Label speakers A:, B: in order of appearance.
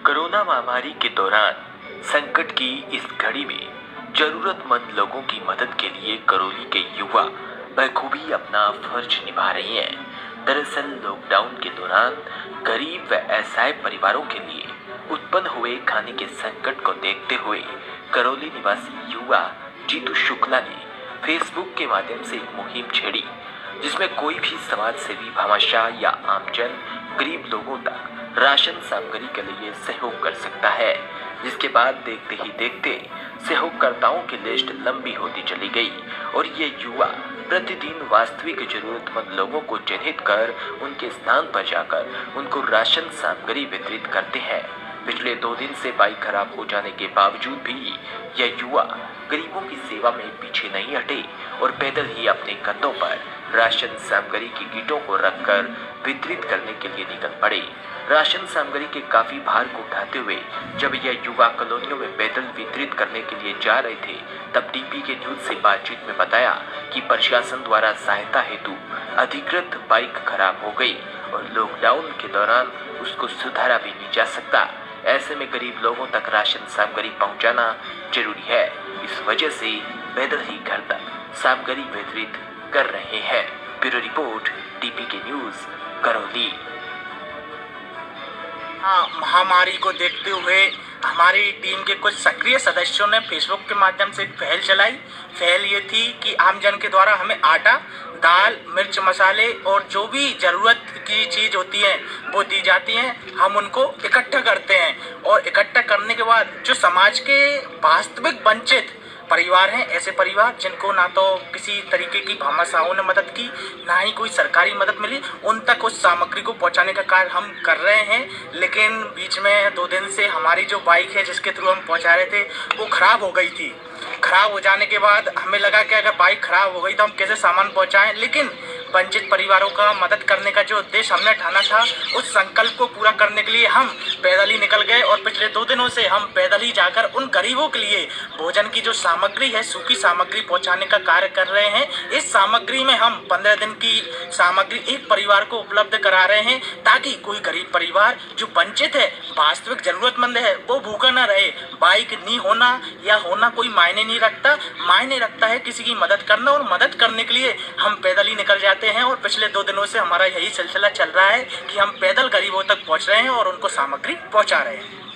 A: Corona महामारी के दौरान संकट की इस घड़ी में जरूरतमंद लोगों की मदद के लिए करौली के युवा बखूबी अपना फर्ज निभा रहे हैं। दरअसल लॉकडाउन के दौरान गरीब व असहाय परिवारों के लिए उत्पन्न हुए खाने के संकट को देखते हुए करौली निवासी युवा जीतू शुक्ला ने फेसबुक के माध्यम से एक मुहिम छेड़ी, जिसमें कोई भी समाज सेवी भामाशाह या आमजन गरीब लोगों तक राशन सामग्री के लिए सहयोग कर सकता है। जिसके बाद देखते ही देखते सहयोगकर्ताओं की लिस्ट लंबी होती चली गई और ये युवा प्रतिदिन वास्तविक जरूरतमंद लोगों को चिन्हित कर उनके स्थान पर जाकर उनको राशन सामग्री वितरित करते हैं। पिछले 2 दिन से बाइक खराब हो जाने के बावजूद भी यह युवा गरीबों की सेवा में पीछे नहीं हटे और पैदल ही अपने कंधों पर राशन सामग्री की कीटों को रखकर वितरित करने के लिए निकल पड़े। राशन सामग्री के काफी भार को उठाते हुए जब यह युवा कॉलोनियों में पैदल वितरित करने के लिए जा रहे थे, तब डीपी के न्यूज से बातचीत में बताया कि प्रशासन द्वारा सहायता हेतु अधिकृत बाइक खराब हो गई और लॉकडाउन के दौरान उसको सुधारा भी नहीं जा सकता। ऐसे में गरीब लोगों तक राशन सामग्री पहुंचाना जरूरी है। इस वजह से पैदल ही घर तक सामग्री वितरित कर रहे हैं। ब्यूरो रिपोर्ट, डीपी के न्यूज, करौली।
B: महामारी को देखते हुए हमारी टीम के कुछ सक्रिय सदस्यों ने फेसबुक के माध्यम से एक पहल चलाई। पहल ये थी कि आमजन के द्वारा हमें आटा, दाल, मिर्च, मसाले और जो भी ज़रूरत की चीज़ होती है वो दी जाती हैं। हम उनको इकट्ठा करते हैं और इकट्ठा करने के बाद जो समाज के वास्तविक वंचित परिवार हैं, ऐसे परिवार जिनको ना तो किसी तरीके की भामाशाहों ने मदद की, ना ही कोई सरकारी मदद मिली, उन तक उस सामग्री को पहुंचाने का कार्य हम कर रहे हैं। लेकिन बीच में 2 दिन से हमारी जो बाइक है जिसके थ्रू हम पहुंचा रहे थे वो ख़राब हो गई थी। ख़राब हो जाने के बाद हमें लगा कि अगर बाइक ख़राब हो गई तो हम कैसे सामान पहुँचाएँ। लेकिन वंचित परिवारों का मदद करने का जो उद्देश्य हमने ठाना था, उस संकल्प को पूरा करने के लिए हम पैदल ही निकल गए और पिछले 2 दिनों से हम पैदल ही जाकर उन गरीबों के लिए भोजन की जो सामग्री है, सूखी सामग्री पहुंचाने का कार्य कर रहे हैं। इस सामग्री में हम 15 दिन की सामग्री एक परिवार को उपलब्ध करा रहे हैं ताकि कोई गरीब परिवार जो वंचित है, वास्तविक जरूरतमंद है, वो भूखा ना रहे। बाइक नहीं होना या होना कोई मायने नहीं रखता, मायने रखता है किसी की मदद करना, और मदद करने के लिए हम पैदल ही निकल जाते हैं। और पिछले 2 दिनों से हमारा यही सिलसिला चल रहा है कि हम पैदल गरीबों तक पहुंच रहे हैं और उनको सामग्री पहुंचा रहे हैं।